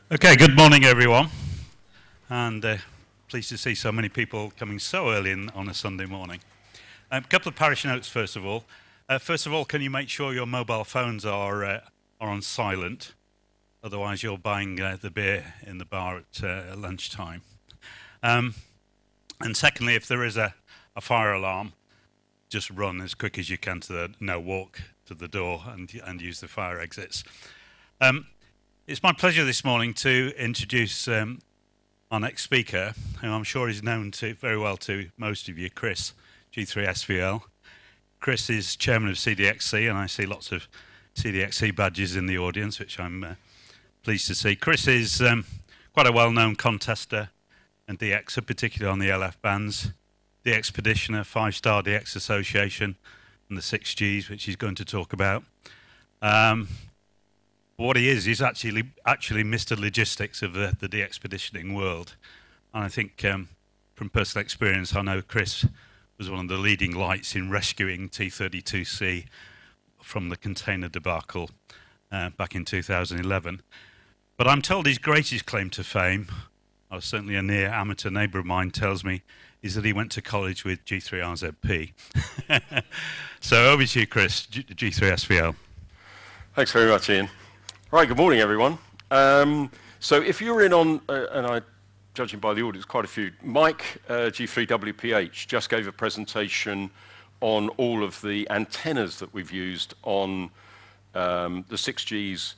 Okay, good morning everyone, and pleased to see so many people coming so early on a Sunday morning. A couple of parish notes first of all. Can you make sure your mobile phones are on silent? Otherwise you're buying the beer in the bar at lunchtime. And secondly, if there is a fire alarm, just run as quick as you can walk to the door and use the fire exits. It's my pleasure this morning to introduce our next speaker, who I'm sure is known very well to most of you, Chris, G3SVL. Chris is chairman of CDXC, and I see lots of CDXC badges in the audience, which I'm pleased to see. Chris is quite a well-known contester and DXer, particularly on the LF bands. DXpedition, a 5-star DX association, and the 6Gs, which he's going to talk about. What he is actually Mr. Logistics of the DXpeditioning world. And I think from personal experience, I know Chris was one of the leading lights in rescuing T32C from the container debacle back in 2011. But I'm told his greatest claim to fame, or certainly a near amateur neighbour of mine tells me, is that he went to college with G3RZP. So over to you, Chris, G3SVL. Thanks very much, Ian. Right, good morning, everyone. So if you're in on, judging by the audience, quite a few, Mike, G3WPH, just gave a presentation on all of the antennas that we've used on the 6Gs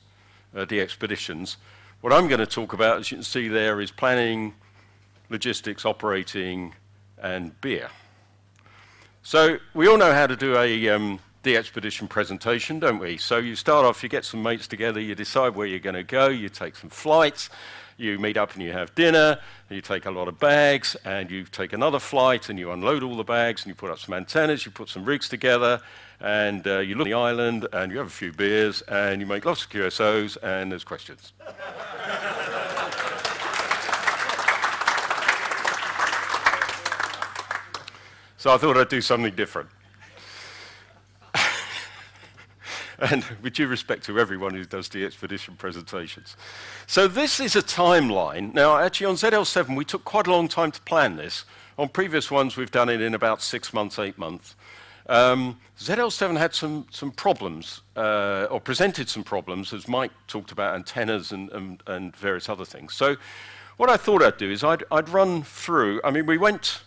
DXpeditions. What I'm going to talk about, as you can see there, is planning, logistics, operating, and beer. So we all know how to do a DXpedition presentation, don't we? So you start off, you get some mates together, you decide where you're going to go, you take some flights, you meet up and you have dinner, you take a lot of bags, and you take another flight and you unload all the bags and you put up some antennas, you put some rigs together, and you look at the island and you have a few beers and you make lots of QSOs and there's questions. So I thought I'd do something different. And with due respect to everyone who does DXpedition presentations. So this is a timeline. Now, actually on ZL7, we took quite a long time to plan this. On previous ones, we've done it in about 6 months, 8 months. ZL7 had some problems, or presented some problems, as Mike talked about antennas and various other things. So what I thought I'd do is I'd run through, I mean, we went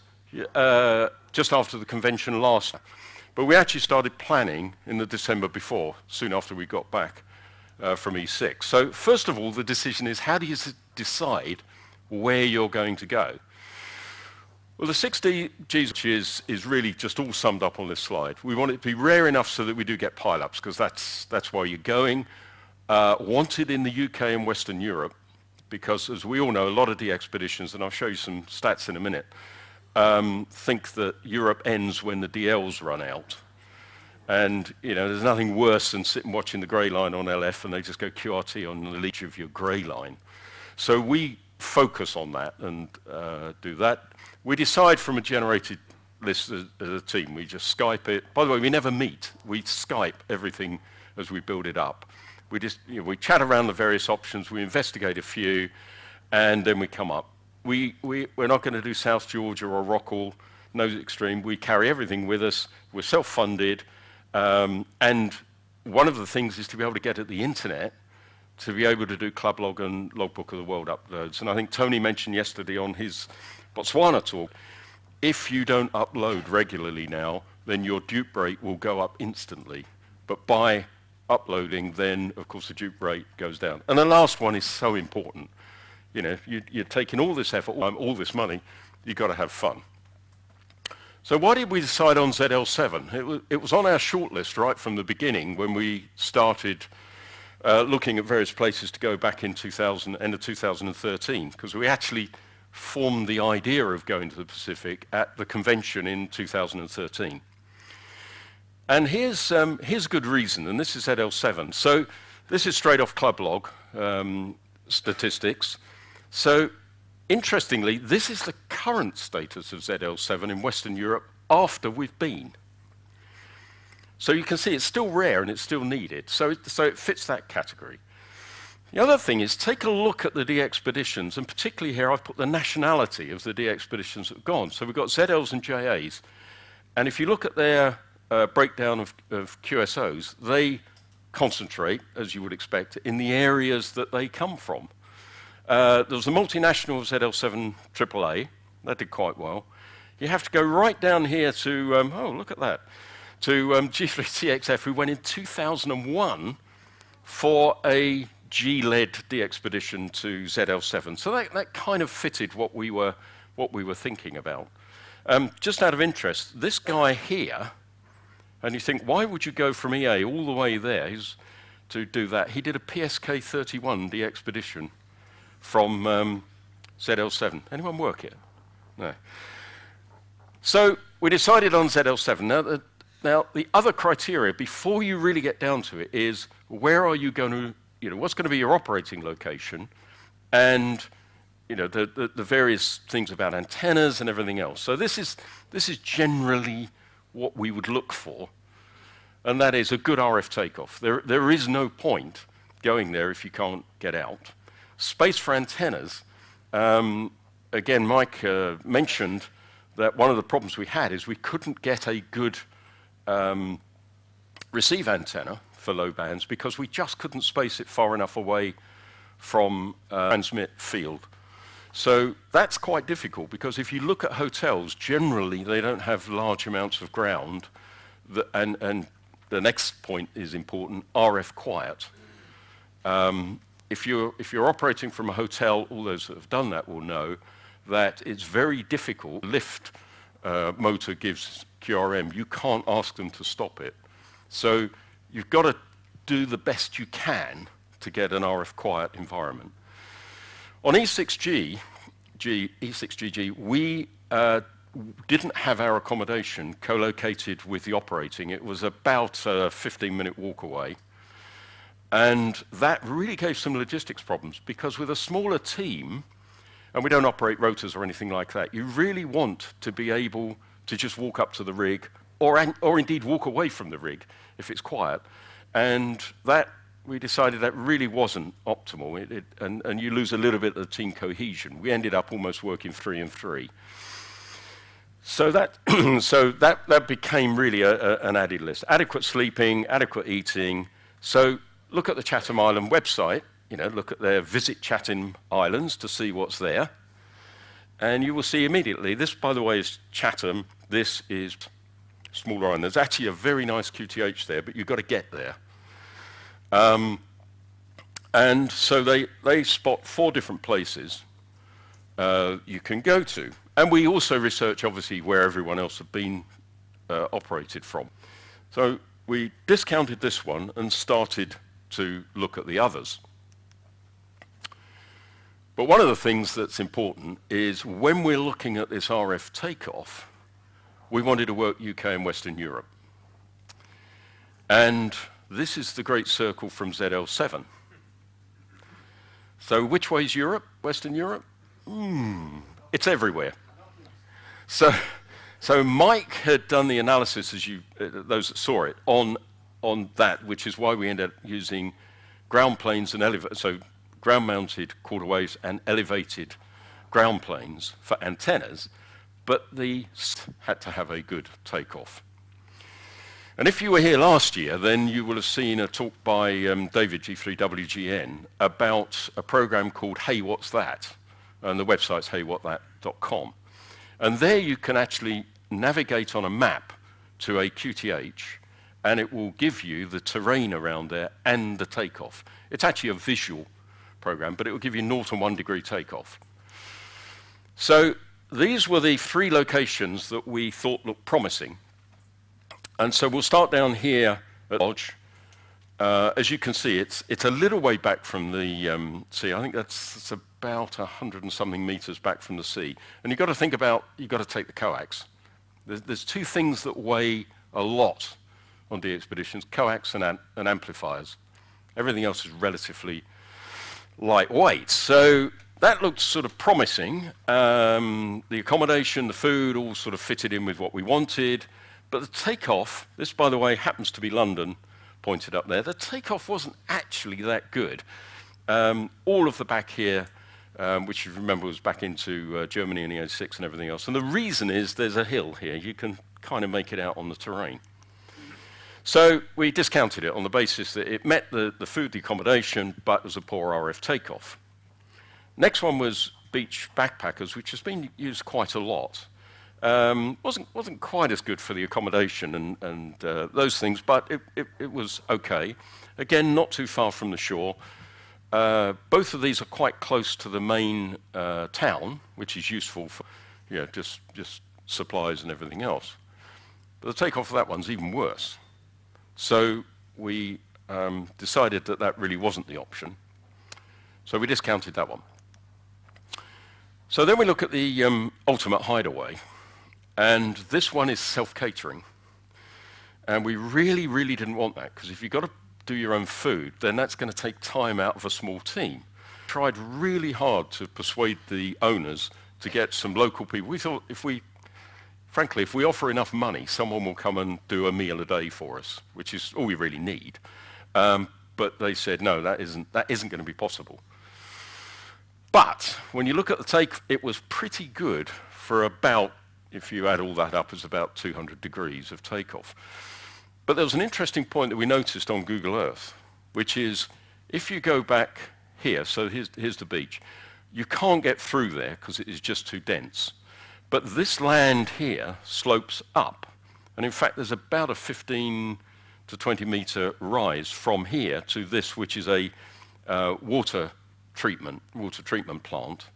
just after the convention last year. But we actually started planning in the December before, soon after we got back from E6. So first of all, the decision is, how do you decide where you're going to go? Well, the 6Gs is really just all summed up on this slide. We want it to be rare enough so that we do get pile-ups, because that's why you're going. Wanted in the UK and Western Europe, because as we all know, a lot of DXpeditions, and I'll show you some stats in a minute, think that Europe ends when the DLs run out. And, you know, there's nothing worse than sitting watching the grey line on LF and they just go QRT on the leach of your grey line. So we focus on that and do that. We decide from a generated list as a team. We just Skype it. By the way, we never meet. We Skype everything as we build it up. We just, you know, we chat around the various options, we investigate a few, and then we come up. We're not going to do South Georgia or Rockall, no extreme. We carry everything with us. We're self-funded. And one of the things is to be able to get at the internet, to be able to do Club Log and Logbook of the World uploads. And I think Tony mentioned yesterday on his Botswana talk, if you don't upload regularly now, then your dupe rate will go up instantly. But by uploading, then, of course, the dupe rate goes down. And the last one is so important. You know, you're taking all this effort, all this money, you've got to have fun. So why did we decide on ZL7? It was on our shortlist right from the beginning when we started looking at various places to go back in end of 2013, because we actually formed the idea of going to the Pacific at the convention in 2013. And here's a good reason, and this is ZL7. So this is straight off Club Log statistics. So, interestingly, this is the current status of ZL7 in Western Europe after we've been. So you can see it's still rare and it's still needed. So it fits that category. The other thing is take a look at the DXpeditions, and particularly here I've put the nationality of the DXpeditions that have gone. So we've got ZLs and JAs, and if you look at their breakdown of QSOs, they concentrate, as you would expect, in the areas that they come from. There was a multinational of ZL7 AAA, that did quite well. You have to go right down here to, oh, look at that, to G3TXF, who went in 2001 for a G-led DXpedition to ZL7. So that kind of fitted what we were thinking about. Just out of interest, this guy here, and you think, why would you go from EA all the way there to do that? He did a PSK 31 DXpedition from ZL7. Anyone work here? No. So we decided on ZL7. Now, the other criteria, before you really get down to it, is where are you going to, what's going to be your operating location, and the various things about antennas and everything else. So this is generally what we would look for, and that is a good RF takeoff. There is no point going there if you can't get out. Space for antennas. Again, Mike mentioned that one of the problems we had is we couldn't get a good receive antenna for low bands because we just couldn't space it far enough away from transmit field. So that's quite difficult because if you look at hotels, generally they don't have large amounts of ground, and the next point is important, RF quiet. If you're operating from a hotel, all those that have done that will know that it's very difficult. Lift motor gives QRM, you can't ask them to stop it. So you've got to do the best you can to get an RF quiet environment. On E6G, E6GG, we didn't have our accommodation co-located with the operating. It was about a 15-minute walk away. And that really gave some logistics problems because with a smaller team, and we don't operate rotors or anything like that, you really want to be able to just walk up to the rig or indeed walk away from the rig if it's quiet. And that, we decided that really wasn't optimal, and you lose a little bit of the team cohesion. We ended up almost working 3 and 3. So that became really an added list. Adequate sleeping, adequate eating. So look at the Chatham Island website, look at their Visit Chatham Islands to see what's there. And you will see immediately, this, by the way, is Chatham. This is Smaller Island. There's actually a very nice QTH there, but you've got to get there. And so they spot 4 different places you can go to. And we also research, obviously, where everyone else had been operated from. So we discounted this one and started to look at the others. But one of the things that's important is when we're looking at this RF takeoff, we wanted to work UK and Western Europe. And this is the great circle from ZL7. So which way is Europe, Western Europe? It's everywhere. So Mike had done the analysis, as those that saw it, on that, which is why we ended up using ground planes and so ground-mounted quarter waves and elevated ground planes for antennas, but the had to have a good takeoff. And if you were here last year, then you will have seen a talk by David, G3WGN, about a program called Hey, What's That? And the website's heywhatthat.com. And there you can actually navigate on a map to a QTH, and it will give you the terrain around there and the takeoff. It's actually a visual program, but it will give you 0 and 1 degree takeoff. So these were the 3 locations that we thought looked promising. And so we'll start down here at Lodge. As you can see, it's a little way back from the sea. I think that's about 100 and something meters back from the sea. And you've got to think about, you've got to take the coax. There's 2 things that weigh a lot on DXpeditions, coax and amplifiers. Everything else is relatively lightweight. So that looked sort of promising. The accommodation, the food, all sort of fitted in with what we wanted. But the takeoff, this, by the way, happens to be London, pointed up there. The takeoff wasn't actually that good. all of the back here, which you remember was back into Germany in the 86 and everything else. And the reason is there's a hill here. You can kind of make it out on the terrain. So we discounted it on the basis that it met the food, the accommodation, but was a poor RF takeoff. Next one was beach backpackers, which has been used quite a lot. Wasn't quite as good for the accommodation and those things, but it was okay. Again, not too far from the shore. Both of these are quite close to the main town, which is useful for just supplies and everything else. But the takeoff of that one's even worse. So we decided that really wasn't the option. So we discounted that one. So then we look at the ultimate hideaway. And this one is self-catering. And we really, really didn't want that, because if you've got to do your own food, then that's going to take time out of a small team. Tried really hard to persuade the owners to get some local people. We thought if we offer enough money, someone will come and do a meal a day for us, which is all we really need. But they said, no, that isn't going to be possible. But when you look at the take, it was pretty good for about, if you add all that up, it's about 200 degrees of takeoff. But there was an interesting point that we noticed on Google Earth, which is if you go back here, so here's the beach, you can't get through there because it is just too dense. But this land here slopes up. And in fact, there's about a 15 to 20 meter rise from here to this, which is a water treatment plant.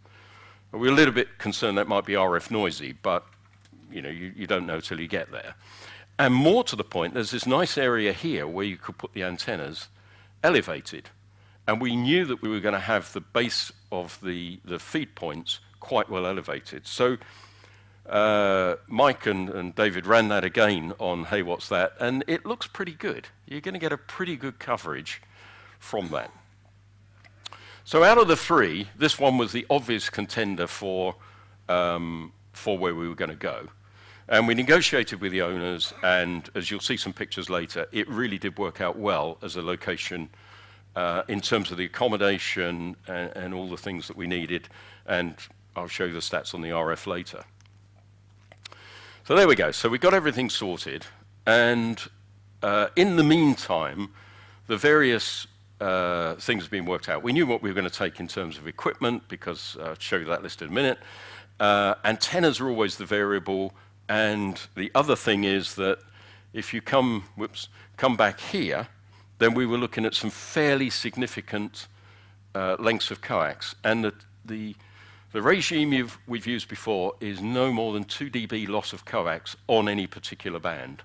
We're a little bit concerned that might be RF noisy, but you don't know till you get there. And more to the point, there's this nice area here where you could put the antennas elevated. And we knew that we were going to have the base of the feed points quite well elevated. So Mike and David ran that again on Hey What's That, and it looks pretty good. You're going to get a pretty good coverage from that. So out of the three, this one was the obvious contender for where we were going to go. And we negotiated with the owners, and as you'll see some pictures later, it really did work out well as a location in terms of the accommodation and all the things that we needed. And I'll show you the stats on the RF later. So there we go. So we got everything sorted. And in the meantime, the various things have been worked out. We knew what we were going to take in terms of equipment, because I'll show you that list in a minute. Antennas are always the variable. And the other thing is that if you come back here, then we were looking at some fairly significant lengths of coax. And the regime we've used before is no more than 2 dB loss of coax on any particular band.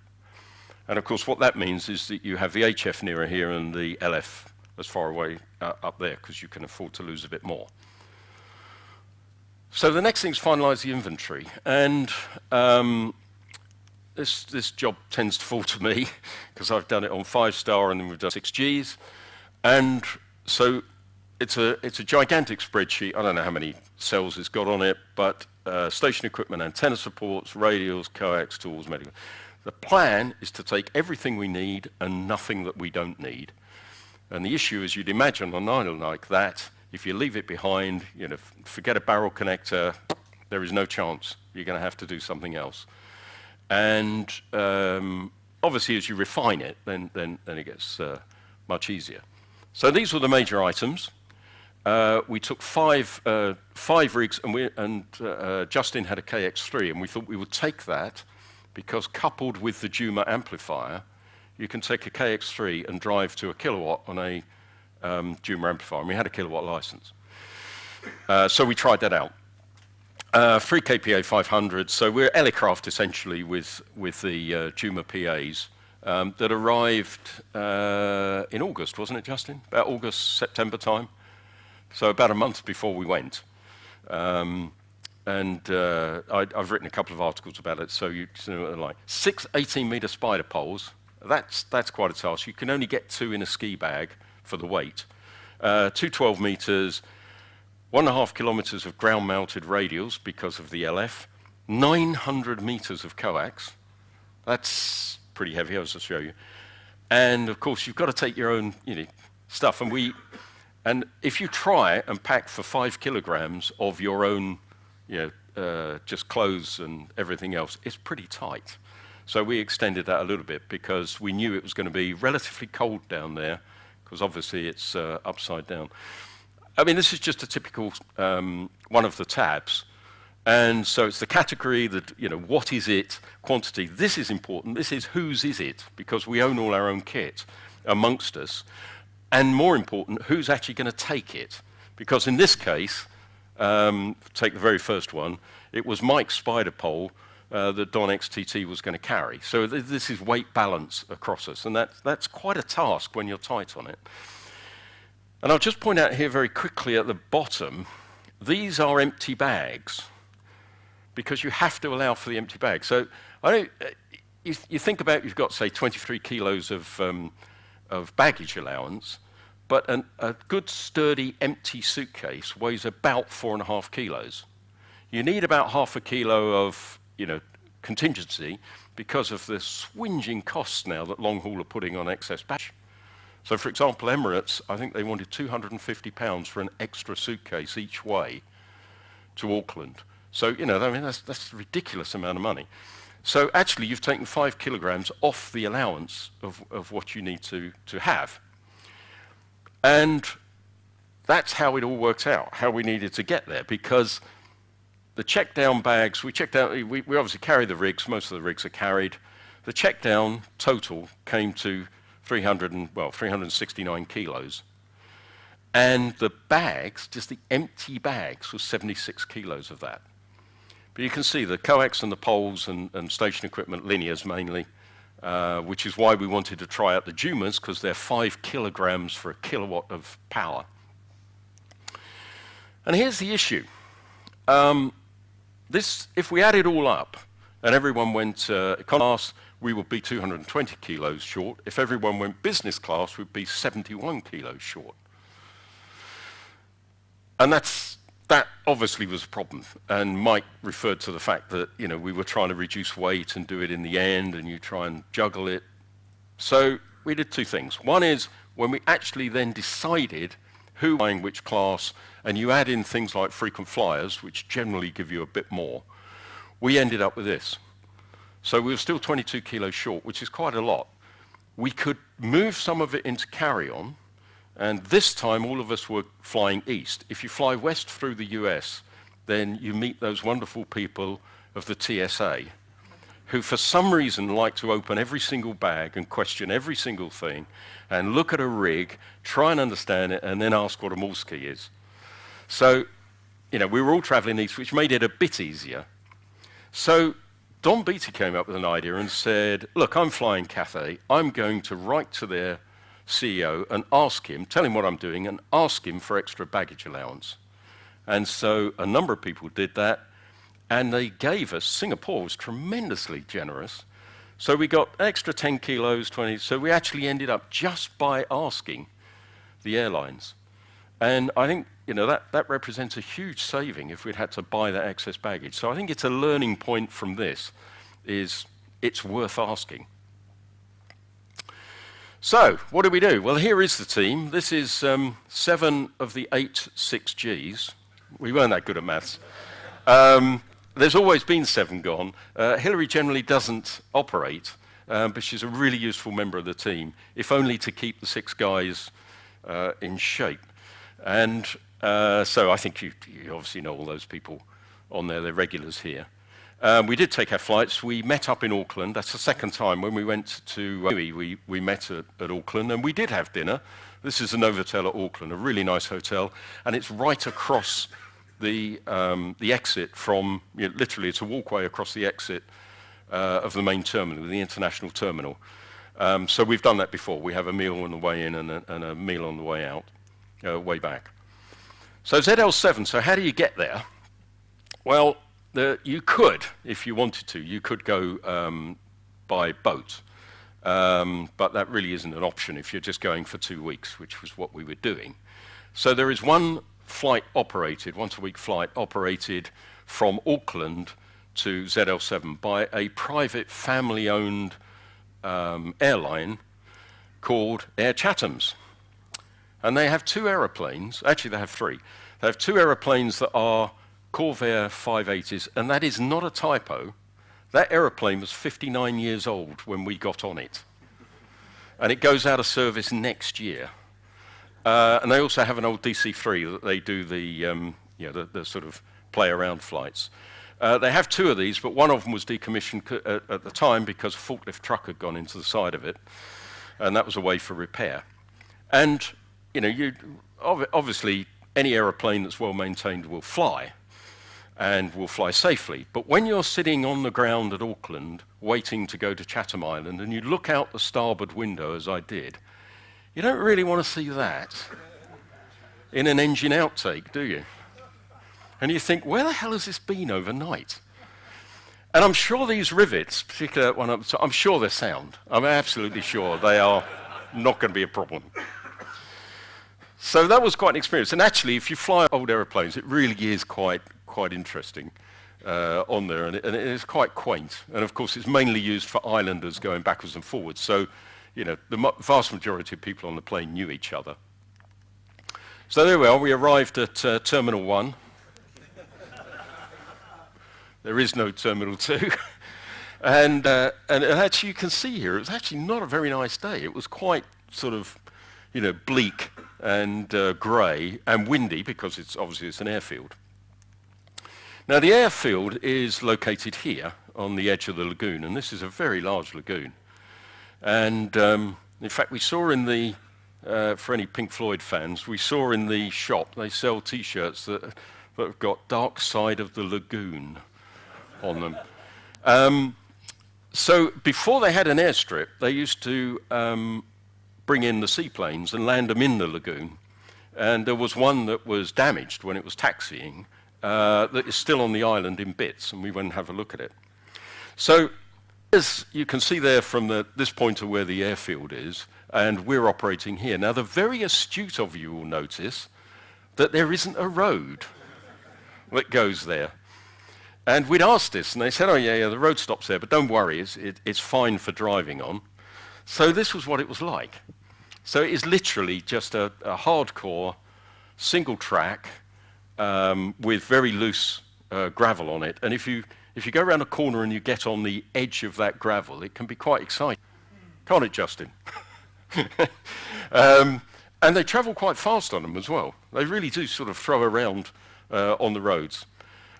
And of course, what that means is that you have the HF nearer here and the LF as far away up there, because you can afford to lose a bit more. So the next thing is finalize the inventory. And this job tends to fall to me, because I've done it on 5-star and then we've done 6Gs. And so it's a gigantic spreadsheet. I don't know how many cells it's got on it, but station equipment, antenna supports, radials, coax, tools, medical. The plan is to take everything we need and nothing that we don't need. And the issue, as you'd imagine on an island like that, if you leave it behind, forget a barrel connector, there is no chance. You're going to have to do something else. And obviously, as you refine it, then it gets much easier. So these were the major items. We took five rigs, and Justin had a KX3, and we thought we would take that, because coupled with the Juma amplifier, you can take a KX3 and drive to a kilowatt on a Juma amplifier, and we had a kilowatt license. So we tried that out. 3 kPa 500, so we're Elecraft essentially with the Juma PAs that arrived in August, wasn't it, Justin? About August, September time. So about a month before we went. I've written a couple of articles about it, so you know what they're like. 6 18-meter spider poles, that's quite a task. You can only get 2 in a ski bag for the weight. 2 12 meters, 1.5 kilometers of ground-mounted radials because of the LF, 900 meters of coax. That's pretty heavy, I'll just show you. And of course, you've got to take your own stuff. And And if you try and pack for 5 kilograms of your own, just clothes and everything else, it's pretty tight. So we extended that a little bit because we knew it was going to be relatively cold down there, because obviously it's upside down. I mean, this is just a typical one of the tabs. And so it's the category that, what is it, quantity. This is important. This is whose is it, because we own all our own kit amongst us. And more important, who's actually going to take it? Because in this case, take the very first one, it was Mike's spider pole that Don XTT was going to carry. So this is weight balance across us, and that's quite a task when you're tight on it. And I'll just point out here very quickly at the bottom, these are empty bags, because you have to allow for the empty bag. So you think about, you've got, say, 23 kilos of baggage allowance, but a good sturdy empty suitcase weighs about 4.5 kilos. You need about half a kilo of contingency because of the swinging costs now that long haul are putting on excess baggage. So for example, Emirates, I think they wanted £250 for an extra suitcase each way to Auckland. So, that's a ridiculous amount of money. So actually, you've taken 5 kilograms off the allowance of what you need to have. And that's how it all works out, how we needed to get there, because the check-down bags, we obviously carry the rigs, most of the rigs are carried. The check-down total came to 369 kilos. And the bags, just the empty bags, was 76 kilos of that. But you can see the coax and the poles and station equipment, linears mainly, which is why we wanted to try out the Jumas, because they're 5 kilograms for a kilowatt of power. And here's the issue. If we add it all up and everyone went economy class, we would be 220 kilos short. If everyone went business class, we'd be 71 kilos short. And that obviously was a problem. And Mike referred to the fact that we were trying to reduce weight and do it in the end, and you try and juggle it. So we did two things. One is when we actually then decided who buying which class, and you add in things like frequent flyers, which generally give you a bit more, we ended up with this. So we were still 22 kilos short, which is quite a lot. We could move some of it into carry-on, and this time all of us were flying east. If you fly west through the US, then you meet those wonderful people of the TSA, who for some reason like to open every single bag and question every single thing, and look at a rig, try and understand it, and then ask what a Morse key is. So, we were all traveling east, which made it a bit easier. So Don Beattie came up with an idea and said, look, I'm flying Cathay. I'm going to write to their CEO and ask him, tell him what I'm doing, and ask him for extra baggage allowance. And so a number of people did that, and they gave us, Singapore was tremendously generous, so we got extra 10 kilos, 20, so we actually ended up just by asking the airlines. And I think, that represents a huge saving if we'd had to buy that excess baggage. So I think it's a learning point from this, is it's worth asking. So, what do we do? Well, here is the team. This is 7 of the 8 6Gs. We weren't that good at maths. There's always been 7 gone. Hillary generally doesn't operate, but she's a really useful member of the team, if only to keep the 6 guys in shape. And so I think you obviously know all those people on there. They're regulars here. We did take our flights. We met up in Auckland. That's the second time. When we went to we met at Auckland, and we did have dinner. This is the Novotel at Auckland, a really nice hotel, and it's right across the exit from, literally it's a walkway across the exit of the main terminal, the international terminal. So we've done that before. We have a meal on the way in and a meal on the way out, way back. So ZL7, so how do you get there? Well, you could, if you wanted to, you could go by boat, but that really isn't an option if you're just going for 2 weeks, which was what we were doing. So there is one flight operated, once-a-week flight operated from Auckland to ZL7 by a private family-owned airline called Air Chathams. And they have two aeroplanes, actually they have three. They have two aeroplanes that are Corvair 580s, and that is not a typo. That aeroplane was 59 years old when we got on it. And it goes out of service next year. And they also have an old DC-3 that they do the sort of play-around flights. They have two of these, but one of them was decommissioned at the time because a forklift truck had gone into the side of it, and that was a way for repair. And obviously any aeroplane that's well maintained will fly, and will fly safely. But when you're sitting on the ground at Auckland waiting to go to Chatham Island, and you look out the starboard window, as I did, you don't really want to see that in an engine outtake, do you? And you think, where the hell has this been overnight? And I'm sure these rivets, particularly that one up, I'm sure they're sound. I'm absolutely sure they are not going to be a problem. So that was quite an experience. And actually, if you fly old aeroplanes, it really is quite interesting on there, and it is quite quaint. And of course, it's mainly used for islanders going backwards and forwards. So, the vast majority of people on the plane knew each other. So there we are. We arrived at Terminal 1. There is no Terminal 2. and actually, you can see here, it was actually not a very nice day. It was quite sort of, bleak and grey and windy because it's an airfield. Now, the airfield is located here on the edge of the lagoon, and this is a very large lagoon. And in fact, we saw in the, for any Pink Floyd fans, we saw in the shop, they sell T-shirts that have got Dark Side of the Lagoon on them. So before they had an airstrip, they used to bring in the seaplanes and land them in the lagoon. And there was one that was damaged when it was taxiing, that is still on the island in bits, and we went and have a look at it. So as you can see there from this point of where the airfield is, and we're operating here. Now, the very astute of you will notice that there isn't a road that goes there. And we'd asked this, and they said, oh, yeah, the road stops there, but don't worry, it's fine for driving on. So this was what it was like. So it is literally just a hardcore single track with very loose gravel on it. And if you go around a corner and you get on the edge of that gravel, it can be quite exciting. Can't it, Justin? And they travel quite fast on them as well. They really do sort of throw around on the roads.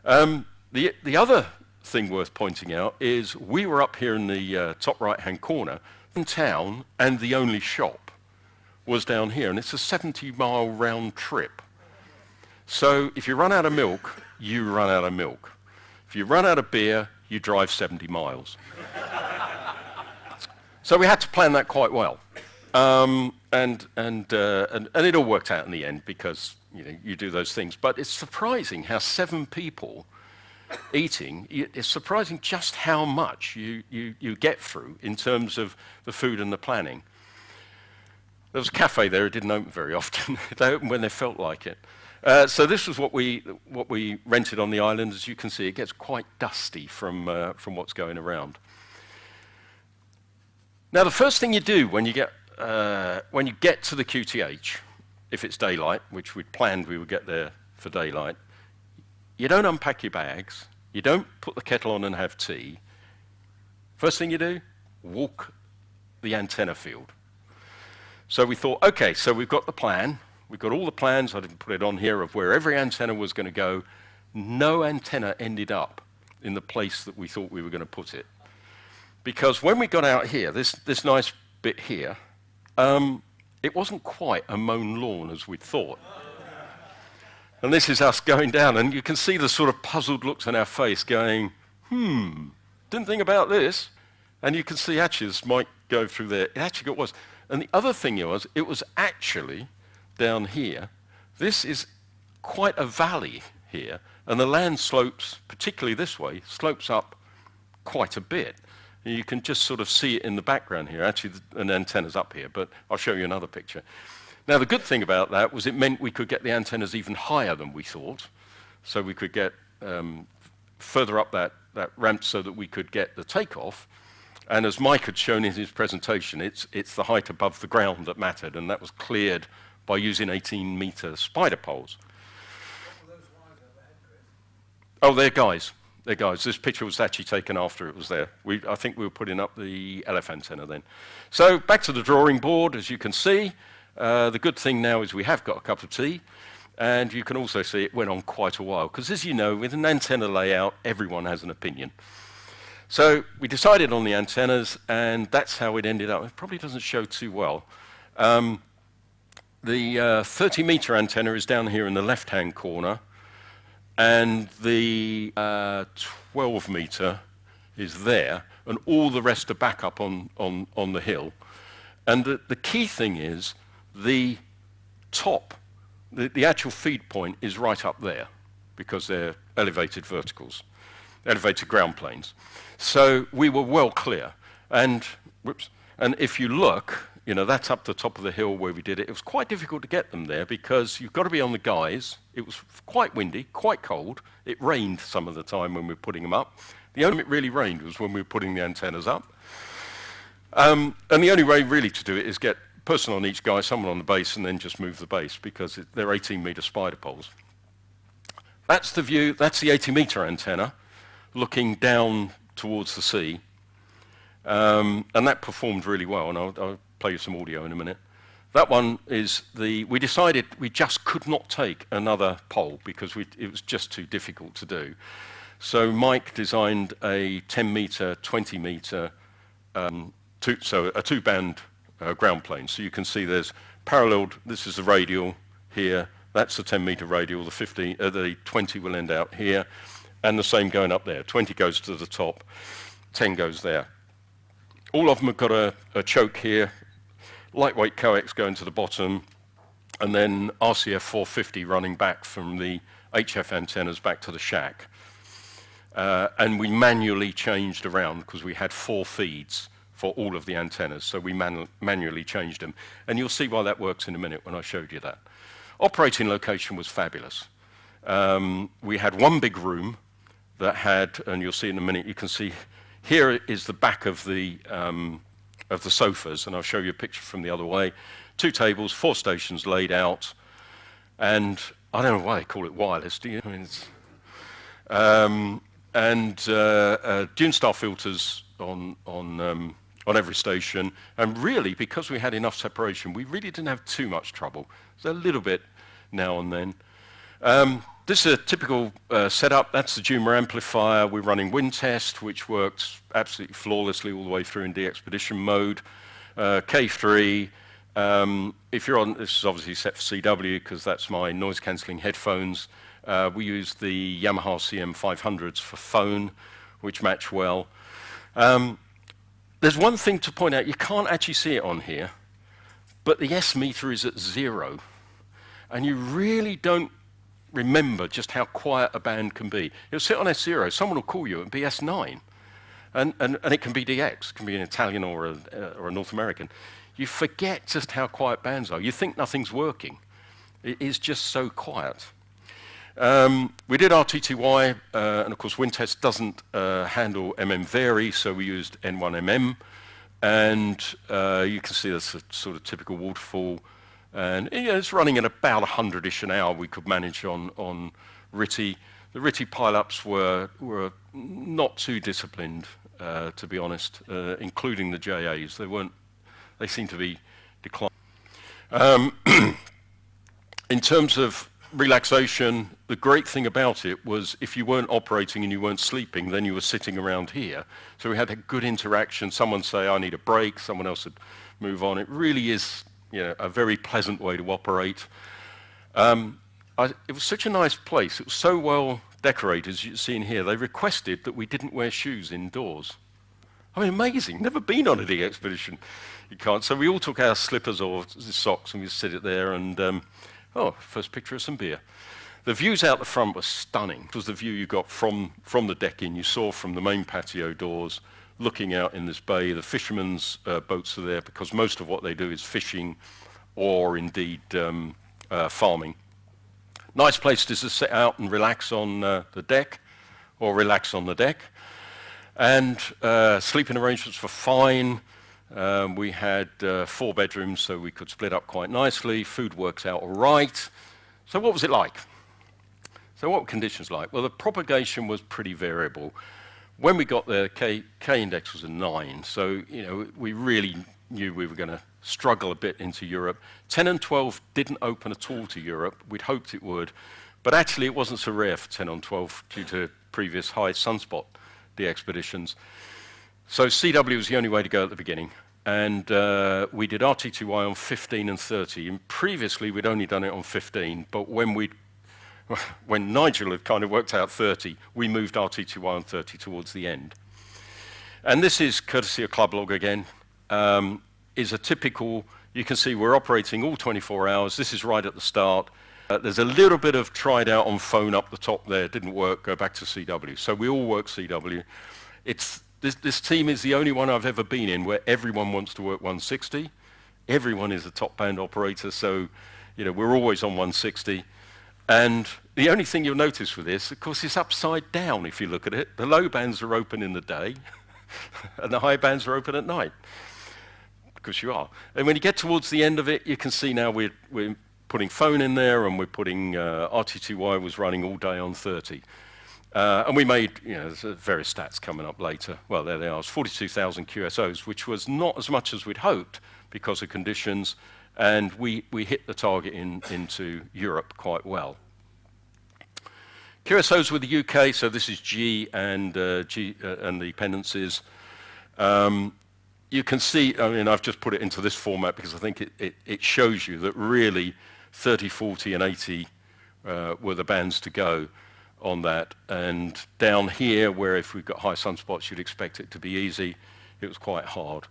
The other thing worth pointing out is we were up here in the top right-hand corner in town, and the only shop was down here, and it's a 70-mile round trip. So if you run out of milk, you run out of milk. If you run out of beer, you drive 70 miles. So we had to plan that quite well. And it all worked out in the end because you do those things. But it's surprising how 7 people eating, it's surprising just how much you get through in terms of the food and the planning. There was a cafe there, it didn't open very often. They opened when they felt like it. So this was what we rented on the island. As you can see, it gets quite dusty from what's going around. Now, the first thing you do when you get to the QTH, if it's daylight, which we'd planned we would get there for daylight, you don't unpack your bags, you don't put the kettle on and have tea. First thing you do, walk the antenna field. So we thought, okay, so we've got the plan. We've got all the plans, I didn't put it on here, of where every antenna was going to go. No antenna ended up in the place that we thought we were going to put it. Because when we got out here, this nice bit here, it wasn't quite a mown lawn as we'd thought. And this is us going down, and you can see the sort of puzzled looks on our face going, didn't think about this. And you can see actually this might go through there. It actually was. And the other thing was, it was actually down here. This is quite a valley here, and the land slopes, particularly this way, slopes up quite a bit. And you can just sort of see it in the background here. Actually, an antenna's up here, but I'll show you another picture. Now, the good thing about that was it meant we could get the antennas even higher than we thought. So we could get further up that ramp so that we could get the takeoff. And as Mike had shown in his presentation, it's the height above the ground that mattered, and that was cleared by using 18-meter spider poles. Oh, they're guys. They're guys. This picture was actually taken after it was there. I think we were putting up the LF antenna then. So back to the drawing board, as you can see. The good thing now is we have got a cup of tea, and you can also see it went on quite a while, because as you know, with an antenna layout, everyone has an opinion. So we decided on the antennas, and that's how it ended up. It probably doesn't show too well. The 30-meter antenna is down here in the left-hand corner, and the 12-meter is there, and all the rest are back up on the hill. And the key thing is the top, the actual feed point is right up there, because they're elevated verticals, elevated ground planes. So we were well clear. And if you look, that's up the top of the hill where we did it. It was quite difficult to get them there because you've got to be on the guys. It was quite windy, quite cold. It rained some of the time when we were putting them up. The only time it really rained was when we were putting the antennas up. And the only way really to do it is get a person on each guy, someone on the base, and then just move the base, because they're 18-meter spider poles. That's the view. That's the 80-meter antenna looking down towards the sea. And that performed really well, and I'll play you some audio in a minute. That one is we decided we just could not take another pole because it was just too difficult to do. So Mike designed a 10-meter, 20-meter, so a two-band ground plane. So you can see there's paralleled. This is the radial here. That's the 10-meter radial. The 20 will end out here, and the same going up there. 20 goes to the top, 10 goes there. All of them have got a choke here, lightweight coax going to the bottom, and then RCF 450 running back from the HF antennas back to the shack. And we manually changed around because we had 4 feeds for all of the antennas, so we manually changed them. And you'll see why that works in a minute when I showed you that. Operating location was fabulous. We had one big room that had, and you'll see in a minute, you can see here is the back of the sofas, and I'll show you a picture from the other way. 2 tables, 4 stations laid out, and I don't know why they call it wireless, do you? I mean, Dune Star filters on every station, and really, because we had enough separation, we really didn't have too much trouble. There's a little bit now and then. This is a typical setup. That's the Juma amplifier. We're running wind test, which works absolutely flawlessly all the way through in DXpedition mode. K3. If you're on, this is obviously set for CW because that's my noise-cancelling headphones. We use the Yamaha CM500s for phone, which match well. There's one thing to point out. You can't actually see it on here, but the S meter is at 0, and you really don't remember just how quiet a band can be. You'll sit on S0, someone will call you and be S9, and it can be DX, it can be an Italian or a North American. You forget just how quiet bands are. You think nothing's working. It is just so quiet. We did RTTY, and of course WindTest doesn't handle MM vary, so we used N1MM, and you can see that's a sort of typical waterfall. And it's running at about 100-ish an hour we could manage on RTTY. The RTTY pile-ups were not too disciplined, to be honest, including the JAs. They seemed to be declining. In terms of relaxation, the great thing about it was if you weren't operating and you weren't sleeping, then you were sitting around here. So we had a good interaction. Someone say, I need a break. Someone else would move on. It really is a very pleasant way to operate. It was such a nice place. It was so well decorated, as you see in here. They requested that we didn't wear shoes indoors. I mean, amazing. Never been on a DXpedition. You can't. So we all took our slippers or socks and we sit it there and, first picture of some beer. The views out the front were stunning. It was the view you got from the deck in. You saw from the main patio doors, looking out in this bay. The fishermen's boats are there because most of what they do is fishing or indeed farming. Nice place to just sit out and relax on the deck or relax on the deck. And sleeping arrangements were fine. We had 4 bedrooms, so we could split up quite nicely. Food works out all right. So what was it like? So what were conditions like? Well, the propagation was pretty variable. When we got there, K index was a 9, so we really knew we were going to struggle a bit into Europe. 10 and 12 didn't open at all to Europe. We'd hoped it would, but actually it wasn't so rare for 10 and 12 due to previous high sunspot DXpeditions. So CW was the only way to go at the beginning, and we did RT2Y on 15 and 30, and previously we'd only done it on 15, but when Nigel had kind of worked out 30, we moved RT2Y on 30 towards the end. And this is courtesy of Club Log again, is a typical, you can see we're operating all 24 hours. This is right at the start. There's a little bit of tried out on phone up the top there, didn't work, go back to CW. So we all work CW. This team is the only one I've ever been in where everyone wants to work 160. Everyone is a top band operator, so we're always on 160. And the only thing you'll notice with this, of course, it's upside down if you look at it. The low bands are open in the day, and the high bands are open at night, because you are. And when you get towards the end of it, you can see now we're putting phone in there, and we're putting RT2Y was running all day on 30. And we made, there's various stats coming up later. Well, there they are. It's 42,000 QSOs, which was not as much as we'd hoped because of conditions. And we hit the target into Europe quite well. QSOs with the UK, so this is G and the dependencies. You can see, I've just put it into this format because I think it shows you that really 30, 40, and 80 were the bands to go on that. And down here, where if we've got high sunspots, you'd expect it to be easy, it was quite hard.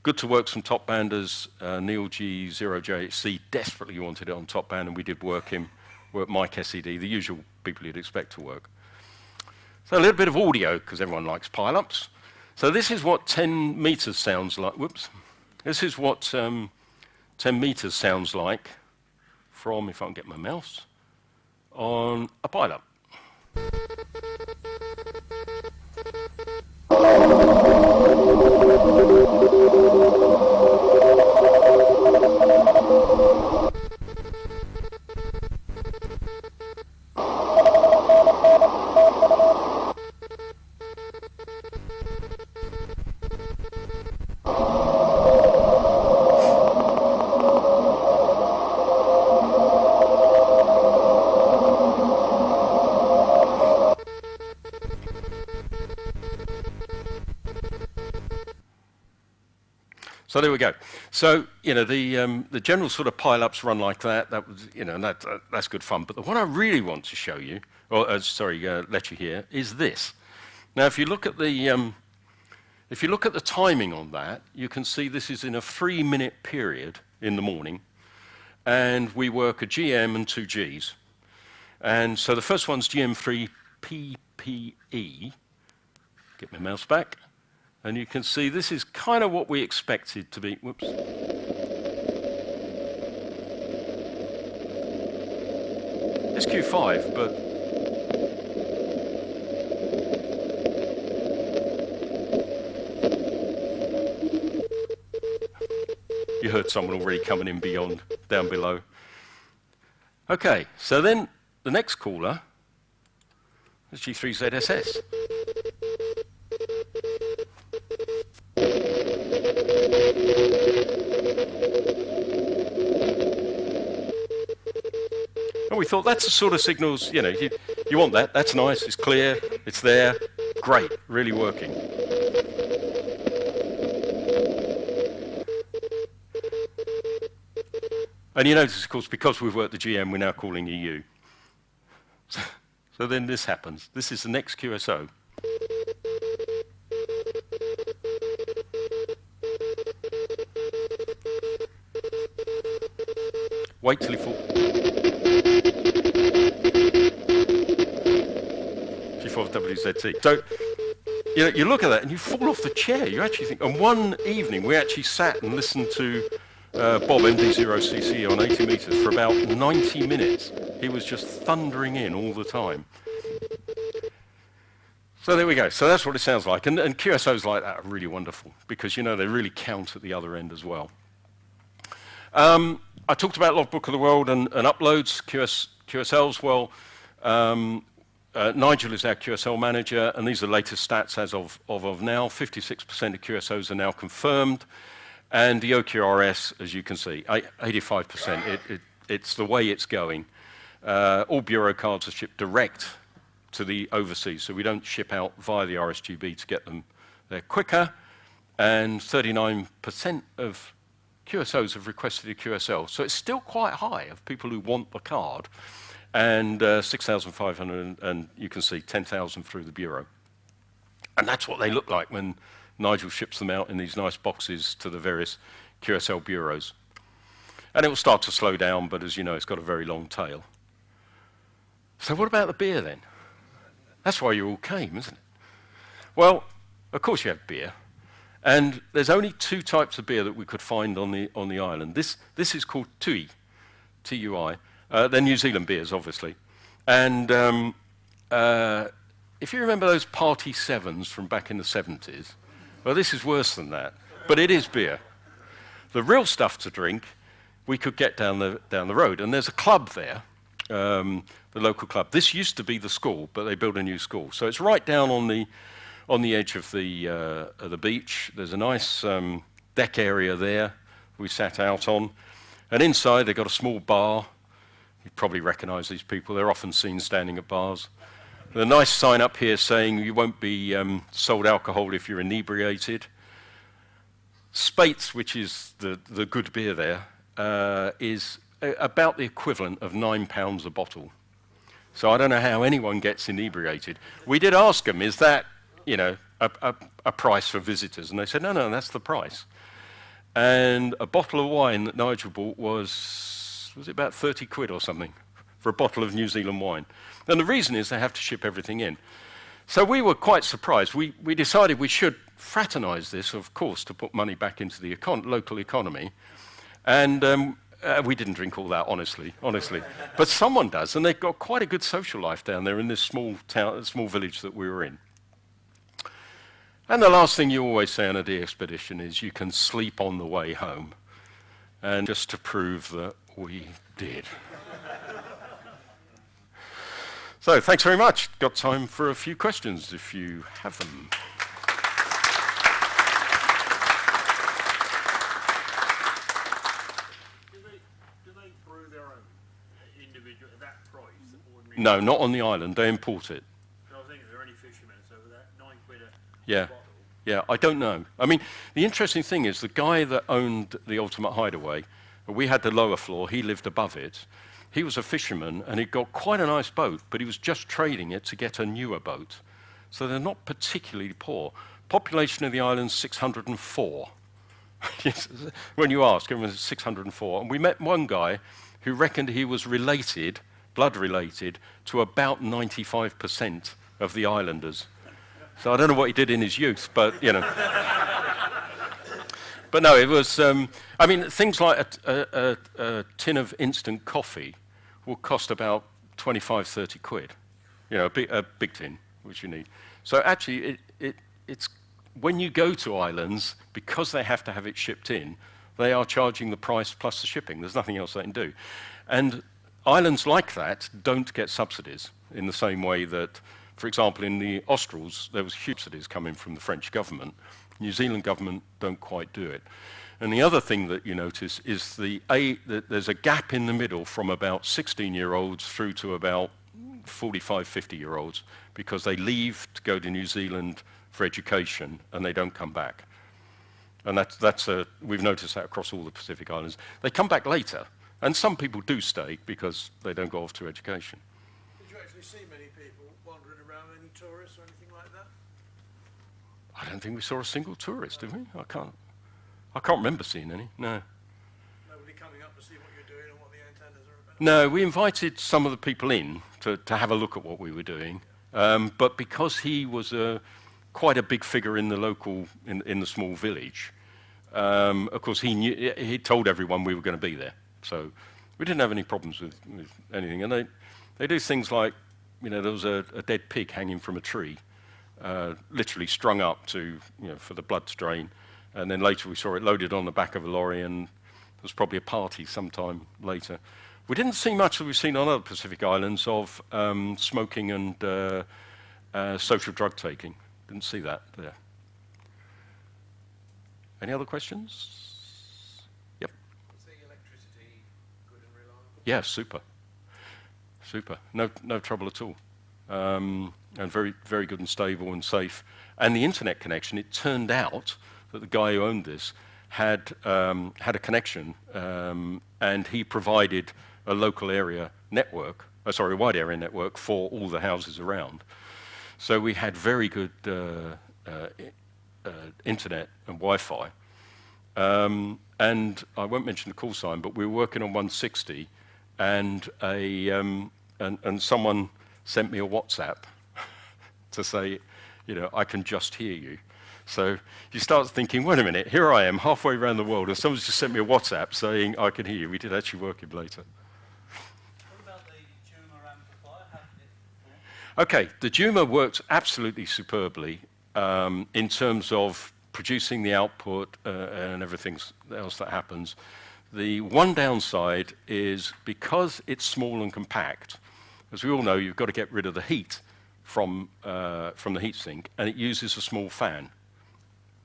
Good to work some top banders. Neil G, 0JHC desperately wanted it on top band, and we did work him. Work Mike SED, the usual people you'd expect to work. So a little bit of audio, because everyone likes pile-ups. So this is what 10 meters sounds like. Whoops. This is what 10 meters sounds like from, if I can get my mouse, on a pile-up. So there we go. So the general sort of pile-ups run like that. That was that's good fun. But the one I really want to show you, or let you hear, is this. Now, if you look at the timing on that, you can see this is in a 3-minute period in the morning, and we work a GM and 2 Gs. And so the first one's GM3 PPE. Get my mouse back. And you can see this is kind of what we expected to be. Whoops. It's Q5, but you heard someone already coming in beyond, down below. Okay, so then the next caller is G3ZSS. And we thought that's the sort of signals, you want that, that's nice, it's clear, it's there, great, really working. And you notice, of course, because we've worked the GM, we're now calling EU. So then this happens. This is the next QSO. Wait till he falls. G4WZT. So, you look at that and you fall off the chair. You actually think, and one evening we actually sat and listened to Bob MD0CC on 80 meters for about 90 minutes. He was just thundering in all the time. So there we go. So that's what it sounds like. And QSOs like that are really wonderful because, you know, they really count at the other end as well. I talked about Logbook of the World and uploads, QSLs. Well, Nigel is our QSL manager, and these are the latest stats as of now. 56% of QSOs are now confirmed, and the OQRS, as you can see, 85%. It's the way it's going. All bureau cards are shipped direct to the overseas, so we don't ship out via the RSGB to get them there quicker, and 39% of QSOs have requested a QSL, so it's still quite high of people who want the card, and 6,500, and you can see 10,000 through the bureau. And that's what they look like when Nigel ships them out in these nice boxes to the various QSL bureaus. And it will start to slow down, but as you know, it's got a very long tail. So what about the beer then? That's why you all came, isn't it? Well, of course you have beer. And there's only two types of beer that we could find on the island. This is called Tui, T-U-I. They're New Zealand beers, obviously. And if you remember those Party 7s from back in the 70s, well, this is worse than that. But it is beer. The real stuff to drink, we could get down the road. And there's a club there, the local club. This used to be the school, but they built a new school. So it's right down on the edge of the beach. There's a nice deck area there we sat out on. And inside, they've got a small bar. You probably recognize these people. They're often seen standing at bars. There's a nice sign up here saying you won't be sold alcohol if you're inebriated. Spates, which is the good beer there, is about the equivalent of £9 a bottle. So I don't know how anyone gets inebriated. We did ask them, is that, you know, a price for visitors? And they said, no, that's the price. And a bottle of wine that Nigel bought was it about 30 quid or something for a bottle of New Zealand wine? And the reason is they have to ship everything in. So we were quite surprised. We decided we should fraternize this, of course, to put money back into the local economy. And we didn't drink all that, honestly. But someone does, and they've got quite a good social life down there in this small village that we were in. And the last thing you always say on a DXpedition is you can sleep on the way home. And just to prove that we did. So thanks very much. Got time for a few questions if you have them. Do they brew their own individual at that price? No, not on the island. They import it. I was thinking, are there any fishermen? So for that 9 quid a Yeah. bottle? Yeah, I don't know. I mean, the interesting thing is the guy that owned the Ultimate Hideaway, we had the lower floor, he lived above it. He was a fisherman and he'd got quite a nice boat, but he was just trading it to get a newer boat. So they're not particularly poor. Population of the island, 604. When you ask, everyone says 604. And we met one guy who reckoned he was related, blood related, to about 95% of the islanders. So I don't know what he did in his youth, but, you know. But no, it was, I mean, things like a tin of instant coffee will cost about 25, 30 quid. You know, a big tin, which you need. So actually, it's when you go to islands, because they have to have it shipped in, they are charging the price plus the shipping. There's nothing else they can do. And islands like that don't get subsidies in the same way that, for example, in the Australs, there was huge subsidies coming from the French government. New Zealand government don't quite do it. And the other thing that you notice is that there's a gap in the middle from about 16-year-olds through to about 45, 50-year-olds, because they leave to go to New Zealand for education and they don't come back. And we've noticed that across all the Pacific Islands. They come back later, and some people do stay because they don't go off to education. Did you actually see many people wandering around, any tourists or anything like that? I don't think we saw a single tourist, did we? I can't remember seeing any, no. Nobody coming up to see what you're doing and what the antennas are about? No, we invited some of the people in to have a look at what we were doing. But because he was quite a big figure in the local, in the small village, of course he told everyone we were going to be there. So we didn't have any problems with anything. And they do things like, you know, there was a dead pig hanging from a tree. literally strung up to, for the blood to drain. And then later we saw it loaded on the back of a lorry, and there was probably a party sometime later. We didn't see much that we've seen on other Pacific islands of smoking and social drug taking. Didn't see that there. Any other questions? Yep. Was the electricity good and reliable? Yeah, super. Super. No trouble at all. And very, very good and stable and safe. And the internet connection, it turned out that the guy who owned this had a connection, and he provided a local area network, a wide area network for all the houses around. So we had very good internet and Wi-Fi. And I won't mention the call sign, but we were working on 160, and and someone sent me a WhatsApp to say, I can just hear you. So you start thinking, wait a minute, here I am halfway around the world, and someone's just sent me a WhatsApp saying I can hear you. We did actually work it later. What about the Juma amplifier? How did it perform? Okay, the Juma works absolutely superbly in terms of producing the output and everything else that happens. The one downside is because it's small and compact, as we all know, you've got to get rid of the heat from the heatsink, and it uses a small fan.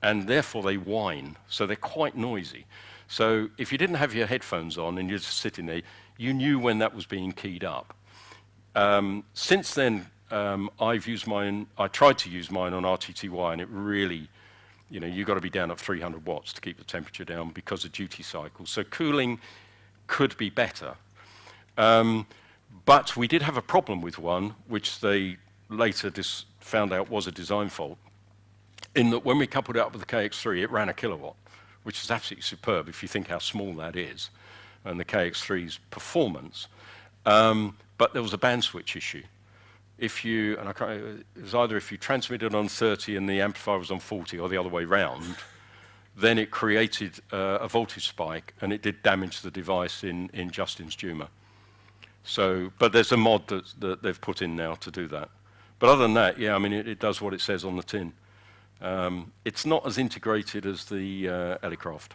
And therefore they whine, so they're quite noisy. So if you didn't have your headphones on and you're just sitting there, you knew when that was being keyed up. Since then, I've used mine, I tried to use mine on RTTY, and it really, you've got to be down at 300 watts to keep the temperature down because of duty cycles. So cooling could be better. But we did have a problem with one, which they later found out was a design fault, in that when we coupled it up with the KX3, it ran a kilowatt, which is absolutely superb if you think how small that is, and the KX3's performance. But there was a band switch issue. It was either if you transmitted on 30 and the amplifier was on 40, or the other way round, then it created a voltage spike, and it did damage the device in Justin's Juma. So, but there's a mod that they've put in now to do that. But other than that, yeah, it does what it says on the tin. It's not as integrated as the Elecraft.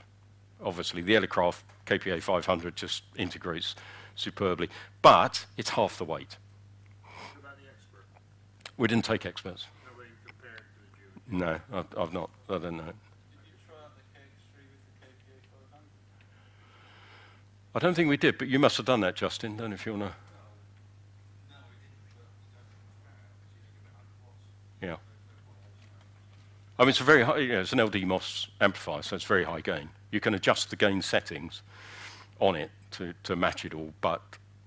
Obviously, the Elecraft KPA 500 just integrates superbly, but it's half the weight. What about the expert? We didn't take experts. Nobody compared to the Juma? No, I've not. I don't know. Did you try out the KX3 with the KPA 500? I don't think we did, but you must have done that, Justin. Don't know if you want to. No, we didn't, but we don't compare it because you don't get 100 watts. Yeah. It's a very high, it's an LD MOS amplifier, so it's very high gain. You can adjust the gain settings on it to match it all, but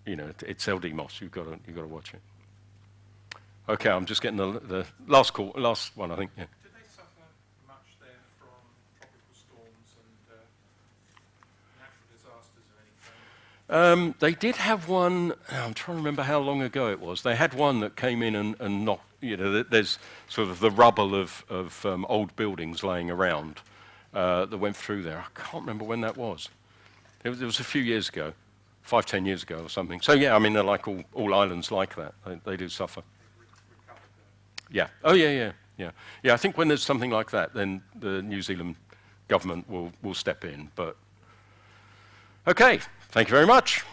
it's LD MOS. You've got to watch it. Okay, I'm just getting the last one, I think. Yeah. Did they suffer much there from tropical storms and natural disasters of any kind? They did have one. I'm trying to remember how long ago it was. They had one that came in and knocked. There's sort of the rubble of old buildings laying around that went through there. I can't remember when that was. It was a few years ago, 5-10 years ago or something. So yeah, they're like all islands like that. They do suffer. Yeah. Oh yeah. I think when there's something like that, then the New Zealand government will step in. But okay, thank you very much.